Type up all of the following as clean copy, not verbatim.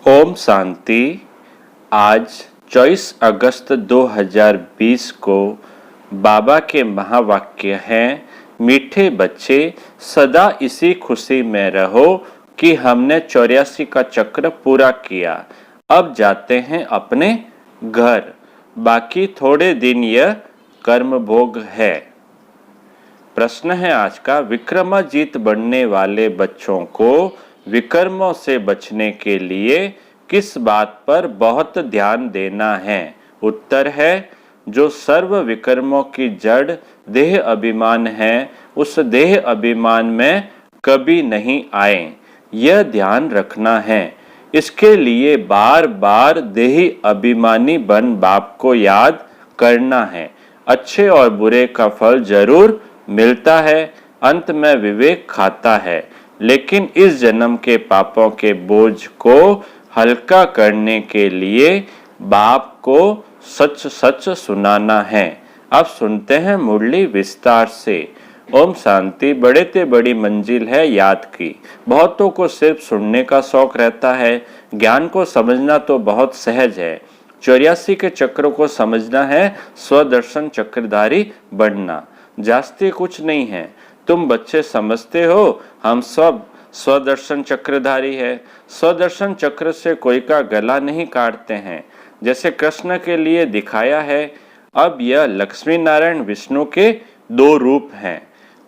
ओम शांति। आज 24 अगस्त 2020 को बाबा के महावाक्य हैं, मीठे बच्चे सदा इसी खुशी में रहो कि हमने 84 का चक्र पूरा किया। अब जाते हैं अपने घर, बाकी थोड़े दिन यह कर्म भोग है। प्रश्न है आज का, विक्रमाजीत बनने वाले बच्चों को विकर्मों से बचने के लिए किस बात पर बहुत ध्यान देना है? उत्तर है, जो सर्व विकर्मों की जड़ देह अभिमान है, उस देह अभिमान में कभी नहीं आए, यह ध्यान रखना है। इसके लिए बार बार देही अभिमानी बन बाप को याद करना है। अच्छे और बुरे का फल जरूर मिलता है, अंत में विवेक खाता है, लेकिन इस जन्म के पापों के बोझ को हल्का करने के लिए बाप को सच सच सुनाना है। अब सुनते हैं मुरली विस्तार से। ओम शांति। बड़े ते बड़ी मंजिल है याद की। बहुतों को सिर्फ सुनने का शौक रहता है, ज्ञान को समझना तो बहुत सहज है। 84 के चक्रों को समझना है, स्वदर्शन चक्रधारी बनना। जास्ती कुछ नहीं है। तुम बच्चे समझते हो हम सब स्वदर्शन चक्रधारी है। स्वदर्शन चक्र से कोई का गला नहीं काटते हैं, जैसे कृष्ण के लिए दिखाया है। अब यह लक्ष्मी नारायण विष्णु के दो रूप हैं।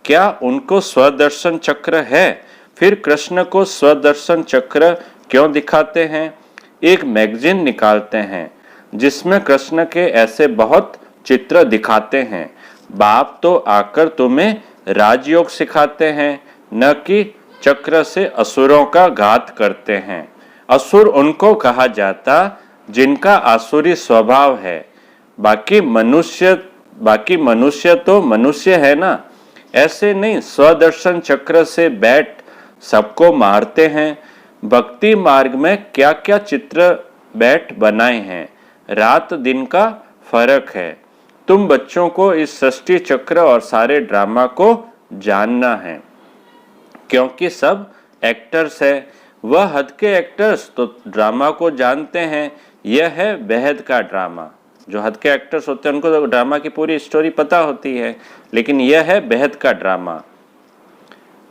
क्या उनको स्वदर्शन चक्र है? फिर कृष्ण को स्वदर्शन चक्र क्यों दिखाते हैं? एक मैगजीन निकालते हैं जिसमें कृष्ण के ऐसे बहुत चित्र दिखाते हैं। बाप तो आकर तुम्हें राजयोग सिखाते हैं, न कि चक्र से असुरों का घात करते हैं। असुर उनको कहा जाता जिनका आसुरी स्वभाव है। बाकी मनुष्य तो मनुष्य है ना। ऐसे नहीं, स्वदर्शन चक्र से बैठ सबको मारते हैं। भक्ति मार्ग में क्या क्या चित्र बैठ बनाए हैं, रात दिन का फर्क है। तुम बच्चों को इस सृष्टि चक्र और सारे ड्रामा को जानना है, क्योंकि सब एक्टर्स है। वह हद के एक्टर्स तो ड्रामा को जानते हैं। यह है बेहद का ड्रामा। जो हद के एक्टर्स होते हैं उनको तो ड्रामा की पूरी स्टोरी पता होती है, लेकिन यह है बेहद का ड्रामा।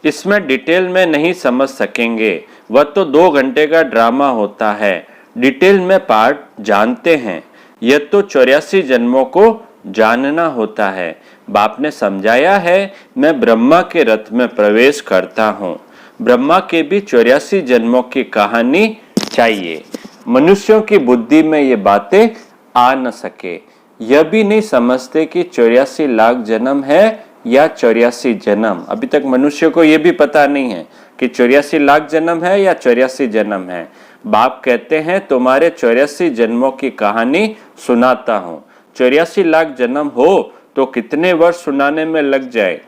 इसमें डिटेल में नहीं समझ सकेंगे, वह तो 2 घंटे का ड्रामा होता है। डिटेल में पार्ट जानते हैं, यह तो 84 जन्मों को जानना होता है। बाप ने समझाया है, मैं ब्रह्मा के रथ में प्रवेश करता हूँ। ब्रह्मा के भी 84 जन्मों की कहानी चाहिए। मनुष्यों की बुद्धि में ये बातें आ न सके। यह भी नहीं समझते कि 84 लाख जन्म है या 84 जन्म। अभी तक मनुष्य को यह भी पता नहीं है कि 84 लाख जन्म है या 84 जन्म है। बाप कहते हैं, तुम्हारे 84 जन्मों की कहानी सुनाता हूँ। 84 लाख जन्म हो तो कितने वर्ष सुनाने में लग जाए,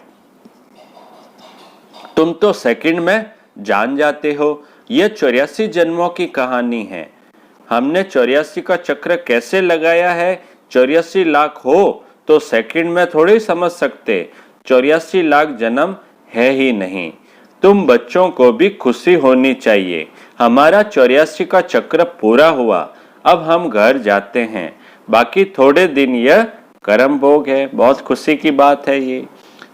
तुम तो सेकंड में जान जाते हो। यह 84 जन्मों की कहानी है। हमने 84 का चक्र कैसे लगाया है? 84 लाख हो तो सेकंड में थोड़ी समझ सकते। 84 लाख जन्म है ही नहीं। तुम बच्चों को भी खुशी होनी चाहिए, हमारा 84 का चक्र पूरा हुआ। अब हम घर जाते हैं, बाकी थोड़े दिन यह कर्म भोग है। बहुत खुशी की बात है ये।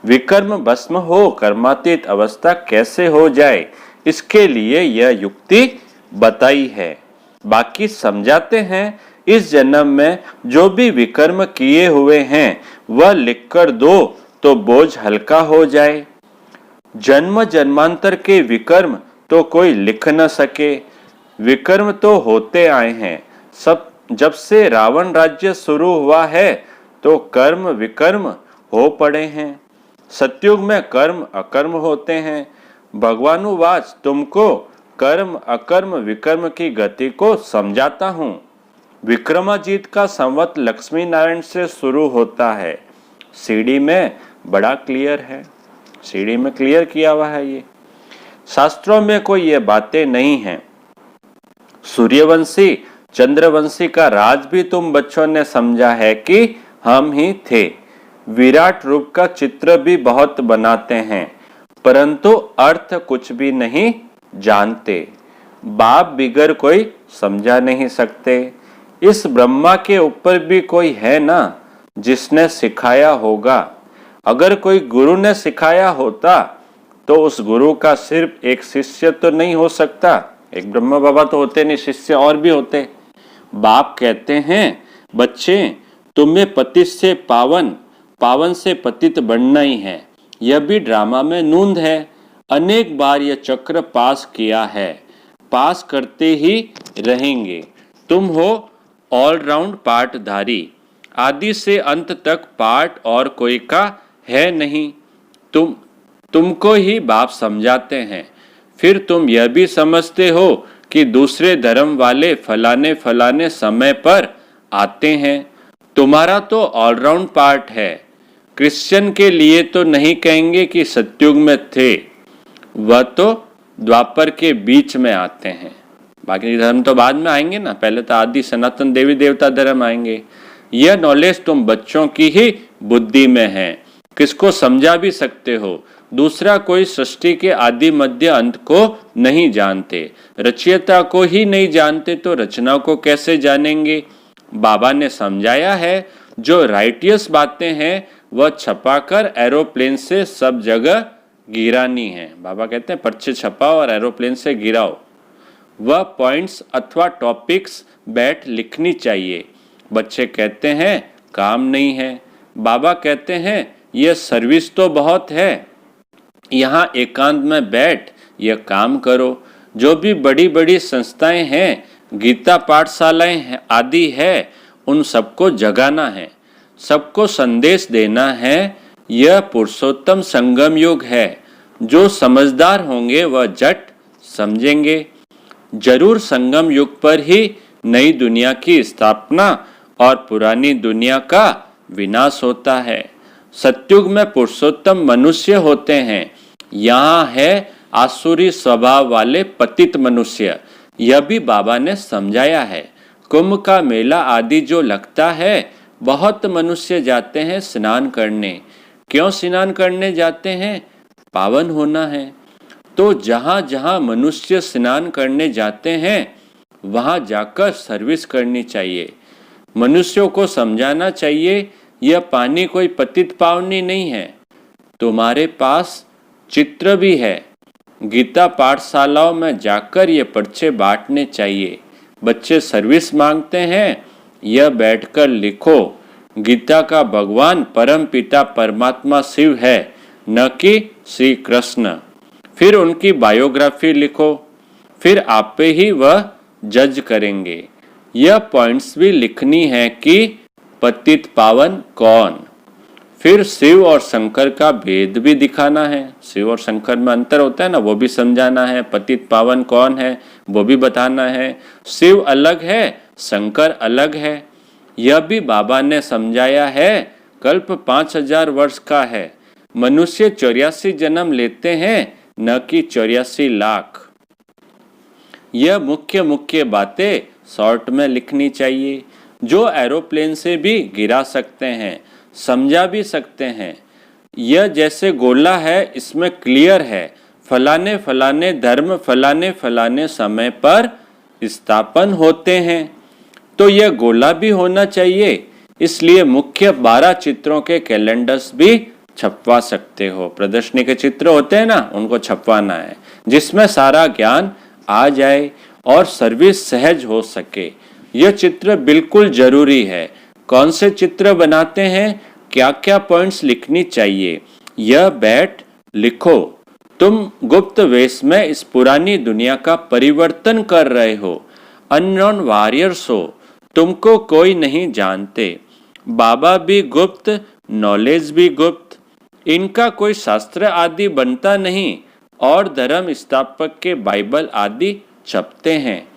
विकर्म भस्म हो, कर्मातीत अवस्था कैसे हो जाए, इसके लिए यह युक्ति बताई है। बाकी समझाते हैं, इस जन्म में जो भी विकर्म किए हुए हैं वह लिखकर दो तो बोझ हल्का हो जाए। जन्म जन्मांतर के विकर्म तो कोई लिख न सके। विकर्म तो होते आए हैं। सब जब से रावण राज्य शुरू हुआ है तो कर्म विकर्म हो पड़े हैं। सतयुग में कर्म अकर्म होते हैं। भगवानुवाच, तुमको कर्म अकर्म विकर्म की गति को समझाता हूँ। विक्रमाजीत का संवत लक्ष्मी नारायण से शुरू होता है। सीडी में बड़ा क्लियर है, सीडी में क्लियर किया हुआ है। ये शास्त्रों में कोई ये बातें नहीं है। सूर्यवंशी चंद्रवंशी का राज भी तुम बच्चों ने समझा है कि हम ही थे। विराट रूप का चित्र भी बहुत बनाते हैं, परंतु अर्थ कुछ भी नहीं जानते। बाप बिगर कोई समझा नहीं सकते। इस ब्रह्मा के ऊपर भी कोई है ना जिसने सिखाया होगा। अगर कोई गुरु ने सिखाया होता तो उस गुरु का सिर्फ एक शिष्य तो नहीं हो सकता। एक ब्रह्मा बाबा तो होते नहीं, शिष्य और भी होते। बाप कहते हैं, बच्चे तुम्हें पतित से पावन, पावन से पतित बनना ही है। यह भी ड्रामा में नूंद है। अनेक बार यह चक्र पास किया है, पास करते ही रहेंगे। तुम हो ऑलराउंड पाठधारी। आदि से अंत तक पाठ और कोई का है नहीं। तुमको ही बाप समझाते हैं। फिर तुम यह भी समझते हो कि दूसरे धर्म वाले फलाने फलाने समय पर आते हैं। तुम्हारा तो ऑलराउंड पार्ट है। क्रिश्चियन के लिए तो नहीं कहेंगे कि सतयुग में थे, वह तो द्वापर के बीच में आते हैं। बाकी धर्म तो बाद में आएंगे ना, पहले तो आदि सनातन देवी देवता धर्म आएंगे। यह नॉलेज तुम बच्चों की ही बुद्धि में है, किसको समझा भी सकते हो। दूसरा कोई सृष्टि के आदि मध्य अंत को नहीं जानते, रचयिता को ही नहीं जानते तो रचना को कैसे जानेंगे। बाबा ने समझाया है, जो राइटियस बातें हैं वह छपाकर एरोप्लेन से सब जगह गिरानी है। बाबा कहते हैं पर्चे छपाओ और एरोप्लेन से गिराओ। वह पॉइंट्स अथवा टॉपिक्स बैठ लिखनी चाहिए। बच्चे कहते हैं काम नहीं है। बाबा कहते हैं यह सर्विस तो बहुत है, यहाँ एकांत में बैठ यह काम करो। जो भी बड़ी बड़ी संस्थाएं हैं, गीता पाठशालाएं आदि है, उन सबको जगाना है, सबको संदेश देना है। यह पुरुषोत्तम संगम युग है। जो समझदार होंगे वह झट समझेंगे। जरूर संगम युग पर ही नई दुनिया की स्थापना और पुरानी दुनिया का विनाश होता है। सतयुग में पुरुषोत्तम मनुष्य होते हैं। यहाँ है आसुरी स्वभाव वाले पतित मनुष्य। यह भी बाबा ने समझाया है। कुंभ का मेला आदि जो लगता है, बहुत मनुष्य जाते हैं स्नान करने। क्यों स्नान करने जाते हैं? पावन होना है। तो जहाँ जहाँ मनुष्य स्नान करने जाते हैं वहाँ जाकर सर्विस करनी चाहिए। मनुष्यों को समझाना चाहिए यह पानी कोई पतित पावनी नहीं है। तुम्हारे पास चित्र भी है। गीता पाठशालाओं में जाकर ये पर्चे बांटने चाहिए। बच्चे सर्विस मांगते हैं, यह बैठकर लिखो। गीता का भगवान परम पिता परमात्मा शिव है, न कि श्री कृष्ण। फिर उनकी बायोग्राफी लिखो, फिर आप पे ही वह जज करेंगे। यह पॉइंट्स भी लिखनी है कि पतित पावन कौन। फिर शिव और शंकर का भेद भी दिखाना है। शिव और शंकर में अंतर होता है ना, वो भी समझाना है। पतित पावन कौन है वो भी बताना है। शिव अलग है, शंकर अलग है। यह भी बाबा ने समझाया है। कल्प 5000 वर्ष का है। मनुष्य 84 जन्म लेते हैं, न कि 84 लाख। यह मुख्य मुख्य बातें शॉर्ट में लिखनी चाहिए। जो एरोप्लेन से भी गिरा सकते हैं, समझा भी सकते हैं। यह जैसे गोला है, इसमें क्लियर है फलाने फलाने धर्म फलाने फलाने समय पर स्थापन होते हैं। तो यह गोला भी होना चाहिए। इसलिए मुख्य 12 चित्रों के कैलेंडर्स भी छपवा सकते हो। प्रदर्शनी के चित्र होते हैं ना, उनको छपवाना है, जिसमें सारा ज्ञान आ जाए और सर्विस सहज हो सके। यह चित्र बिल्कुल जरूरी है। कौन से चित्र बनाते हैं, क्या क्या पॉइंट्स लिखनी चाहिए, यह बैठ लिखो। तुम गुप्त वेश में इस पुरानी दुनिया का परिवर्तन कर रहे हो। अननोन वॉरियर्स हो, तुमको कोई नहीं जानते। बाबा भी गुप्त, नॉलेज भी गुप्त। इनका कोई शास्त्र आदि बनता नहीं और धर्म स्थापक के बाइबल आदि छपते हैं,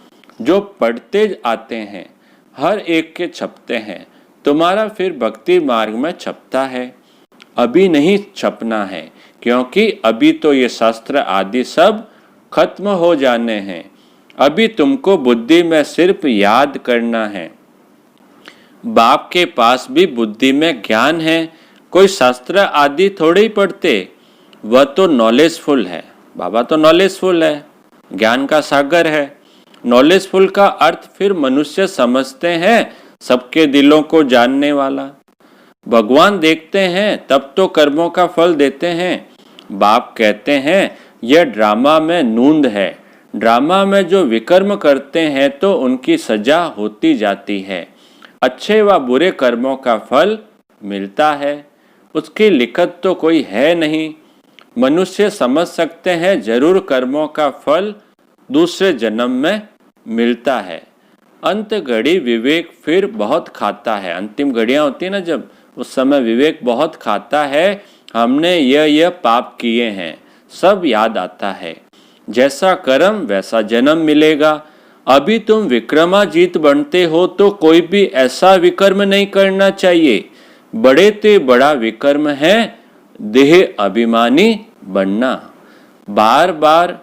जो पढ़ते आते हैं, हर एक के छपते हैं। तुम्हारा फिर भक्ति मार्ग में छपता है। अभी नहीं छपना है, क्योंकि अभी तो ये शास्त्र आदि सब खत्म हो जाने हैं। अभी तुमको बुद्धि में सिर्फ याद करना है। बाप के पास भी बुद्धि में ज्ञान है। कोई शास्त्र आदि थोड़े ही पढ़ते, वह तो नॉलेजफुल है। बाबा तो नॉलेजफुल है। ज्ञान का सागर है। नॉलेजफुल का अर्थ फिर मनुष्य समझते हैं सबके दिलों को जानने वाला। भगवान देखते हैं तब तो कर्मों का फल देते हैं। बाप कहते हैं यह ड्रामा में नूंद है। ड्रामा में जो विकर्म करते हैं तो उनकी सजा होती जाती है। अच्छे व बुरे कर्मों का फल मिलता है। उसकी लिखत तो कोई है नहीं। मनुष्य समझ सकते हैं जरूर कर्मों का फल दूसरे जन्म में मिलता है। अंत घड़ी विवेक फिर बहुत खाता है। अंतिम घड़ियां होती है ना, जब उस समय विवेक बहुत खाता है। हमने यह पाप किए हैं सब याद आता है। जैसा कर्म वैसा जन्म मिलेगा। अभी तुम विक्रमाजीत बनते हो तो कोई भी ऐसा विकर्म नहीं करना चाहिए। बड़े ते बड़ा विकर्म है देह अभिमानी बनना। बार बार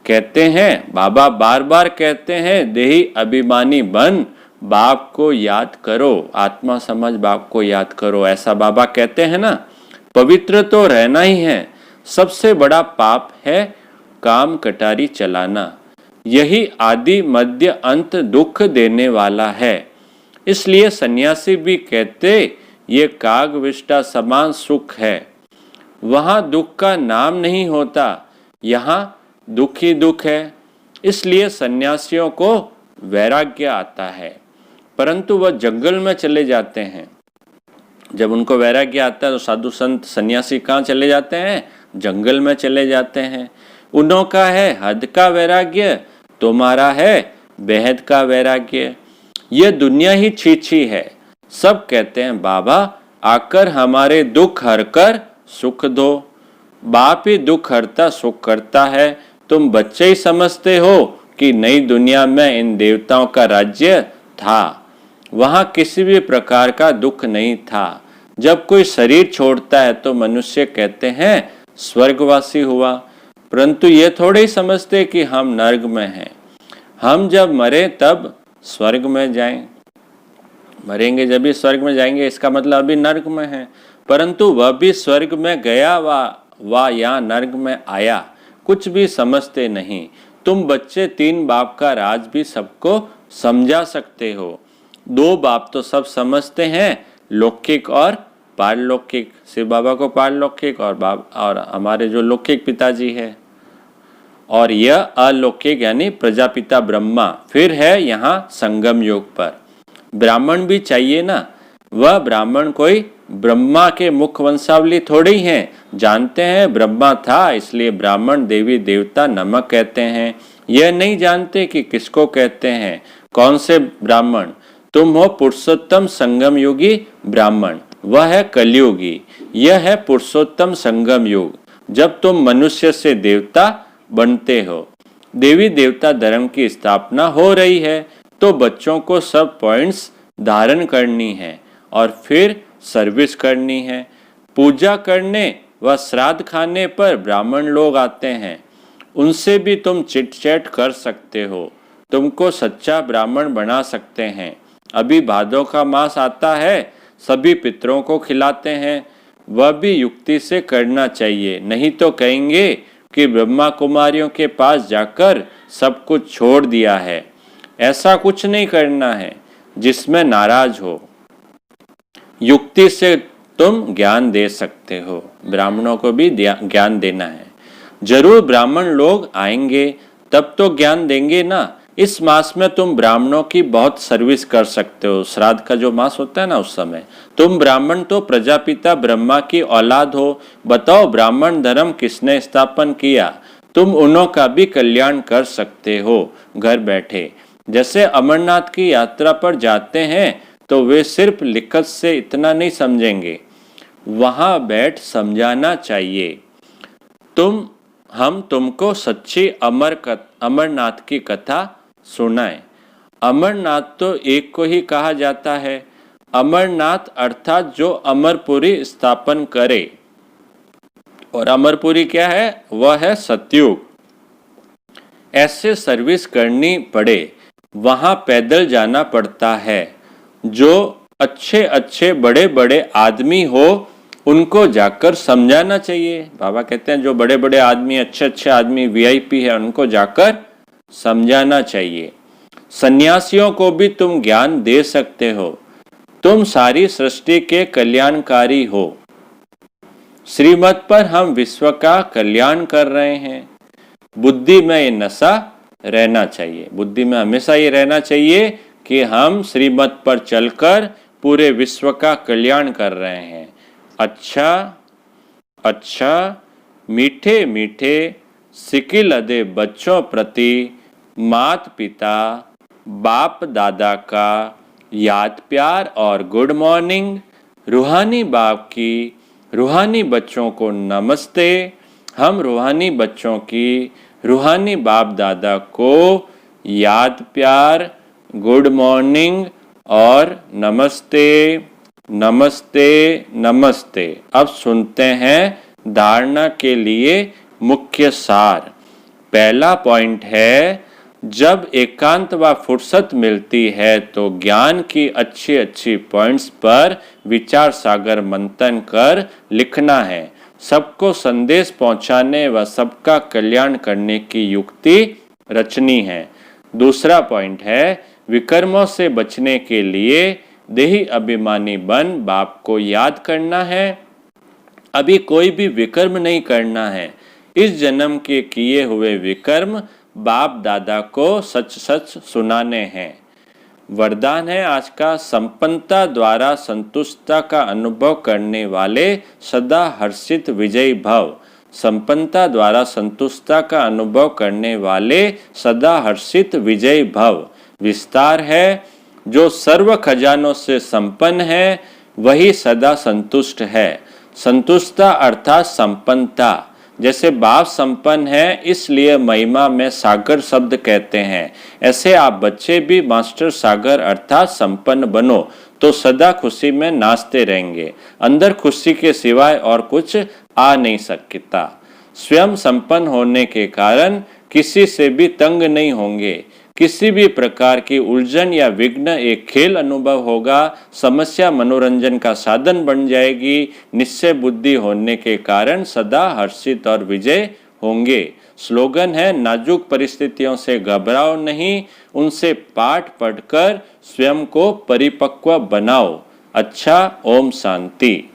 कहते हैं, बाबा बार बार कहते हैं देही अभिमानी बन, बाप को याद करो, आत्मा समझ बाप को याद करो, ऐसा बाबा कहते हैं ना। पवित्र तो रहना ही है। सबसे बड़ा पाप है काम कटारी चलाना। यही आदि मध्य अंत दुख देने वाला है। इसलिए सन्यासी भी कहते ये काग विष्टा समान सुख है। वहां दुख का नाम नहीं होता, यहाँ दुख ही दुख है। इसलिए सन्यासियों को वैराग्य आता है, परंतु वह जंगल में चले जाते हैं। जब उनको वैराग्य आता है तो साधु संत सन्यासी कहाँ चले जाते हैं? जंगल में चले जाते हैं। उन्हों का है हद का वैराग्य, तुम्हारा है बेहद का वैराग्य। यह दुनिया ही छीछी है। सब कहते हैं बाबा आकर हमारे दुख हर कर सुख दो। बाप ही दुख हरता सुख करता है। तुम बच्चे ही समझते हो कि नई दुनिया में इन देवताओं का राज्य था। वहां किसी भी प्रकार का दुख नहीं था। जब कोई शरीर छोड़ता है तो मनुष्य कहते हैं स्वर्गवासी हुआ, परंतु ये थोड़े ही समझते कि हम नर्क में हैं। हम जब मरे तब स्वर्ग में जाएं। मरेंगे जब भी स्वर्ग में जाएंगे, इसका मतलब अभी नर्क में है। परंतु वह भी स्वर्ग में गया वा या नर्क में आया कुछ भी समझते नहीं। तुम बच्चे 3 बाप का राज भी सबको समझा सकते हो। 2 बाप तो सब समझते हैं, लौकिक और पारलौकिक। शिव बाबा को पारलौकिक और हमारे जो लौकिक पिताजी है, और यह अलौकिक यानी प्रजापिता ब्रह्मा। फिर है यहाँ संगम योग पर ब्राह्मण भी चाहिए ना। वह ब्राह्मण कोई ब्रह्मा के मुख वंशावली थोड़े ही हैं। जानते हैं ब्रह्मा था, इसलिए ब्राह्मण देवी देवता नमक कहते हैं। यह नहीं जानते कि किसको कहते हैं। कौन से ब्राह्मण? तुम हो पुरुषोत्तम संगम योगी ब्राह्मण, वह है कलयुगी। यह है पुरुषोत्तम संगम युग, जब तुम मनुष्य से देवता बनते हो। देवी देवता धर्म की स्थापना हो रही है, तो बच्चों को सब पॉइंट्स धारण करनी है और फिर सर्विस करनी है। पूजा करने व श्राद्ध खाने पर ब्राह्मण लोग आते हैं, उनसे भी तुम चिट चैट कर सकते हो। तुमको सच्चा ब्राह्मण बना सकते हैं। अभी भादों का मास आता है, सभी पितरों को खिलाते हैं। वह भी युक्ति से करना चाहिए, नहीं तो कहेंगे कि ब्रह्मा कुमारियों के पास जाकर सब कुछ छोड़ दिया है। ऐसा कुछ नहीं करना है जिसमें नाराज हो। युक्ति से तुम ज्ञान दे सकते हो, ब्राह्मणों को भी ज्ञान देना है। जरूर ब्राह्मण लोग आएंगे तब तो ज्ञान देंगे ना। इस मास में तुम ब्राह्मणों की बहुत सर्विस कर सकते हो। श्राद्ध का जो मास होता है ना, उस समय तुम ब्राह्मण तो प्रजापिता ब्रह्मा की औलाद हो। बताओ ब्राह्मण धर्म किसने स्थापन किया? तुम उन्हों का भी कल्याण कर सकते हो घर बैठे। जैसे अमरनाथ की यात्रा पर जाते हैं तो वे सिर्फ लिखत से इतना नहीं समझेंगे, वहां बैठ समझाना चाहिए। हम तुमको सच्ची अमरनाथ की कथा सुनाएं। अमरनाथ तो एक को ही कहा जाता है। अमरनाथ अर्थात जो अमरपुरी स्थापन करे। और अमरपुरी क्या है? वह है सतयुग। ऐसे सर्विस करनी पड़े, वहां पैदल जाना पड़ता है। जो अच्छे अच्छे बड़े बड़े आदमी हो उनको जाकर समझाना चाहिए। बाबा कहते हैं जो बड़े बड़े आदमी, अच्छे अच्छे आदमी, वीआईपी है, उनको जाकर समझाना चाहिए। सन्यासियों को भी तुम ज्ञान दे सकते हो, तुम सारी सृष्टि के कल्याणकारी हो। श्रीमत पर हम विश्व का कल्याण कर रहे हैं। बुद्धि में ये नशा रहना चाहिए, बुद्धि में हमेशा ये रहना चाहिए कि हम श्रीमत पर चलकर पूरे विश्व का कल्याण कर रहे हैं। अच्छा अच्छा मीठे मीठे सिकिल अदे बच्चों प्रति माता पिता बाप दादा का याद प्यार और गुड मॉर्निंग। रूहानी बाप की रूहानी बच्चों को नमस्ते। हम रूहानी बच्चों की रूहानी बाप दादा को याद प्यार, गुड मॉर्निंग और नमस्ते नमस्ते नमस्ते। अब सुनते हैं धारणा के लिए मुख्य सार। पहला पॉइंट है, जब एकांत व फुर्सत मिलती है तो ज्ञान की अच्छी अच्छी पॉइंट्स पर विचार सागर मंथन कर लिखना है। सबको संदेश पहुंचाने व सबका कल्याण करने की युक्ति रचनी है। दूसरा पॉइंट है, विकर्मों से बचने के लिए देही अभिमानी बन बाप को याद करना है। अभी कोई भी विकर्म नहीं करना है। इस जन्म के किए हुए विकर्म बाप दादा को सच सच सुनाने हैं। वरदान है आज का, संपन्नता द्वारा संतुष्टता का अनुभव करने वाले सदा हर्षित विजयी भव। संपन्नता द्वारा संतुष्टता का अनुभव करने वाले सदा हर्षित विजयी भव। विस्तार है, जो सर्व खजानों से संपन्न है वही सदा संतुष्ट है। संतुष्टता अर्थात संपन्नता। जैसे बाप संपन्न है इसलिए महिमा में सागर शब्द कहते हैं, ऐसे आप बच्चे भी मास्टर सागर अर्थात संपन्न बनो तो सदा खुशी में नाचते रहेंगे। अंदर खुशी के सिवाय और कुछ आ नहीं सकता। स्वयं संपन्न होने के कारण किसी से भी तंग नहीं होंगे। किसी भी प्रकार की उलझन या विघ्न एक खेल अनुभव होगा, समस्या मनोरंजन का साधन बन जाएगी। निश्चय बुद्धि होने के कारण सदा हर्षित और विजय होंगे। स्लोगन है, नाजुक परिस्थितियों से घबराओ नहीं, उनसे पाठ पढ़कर स्वयं को परिपक्व बनाओ। अच्छा, ओम शांति।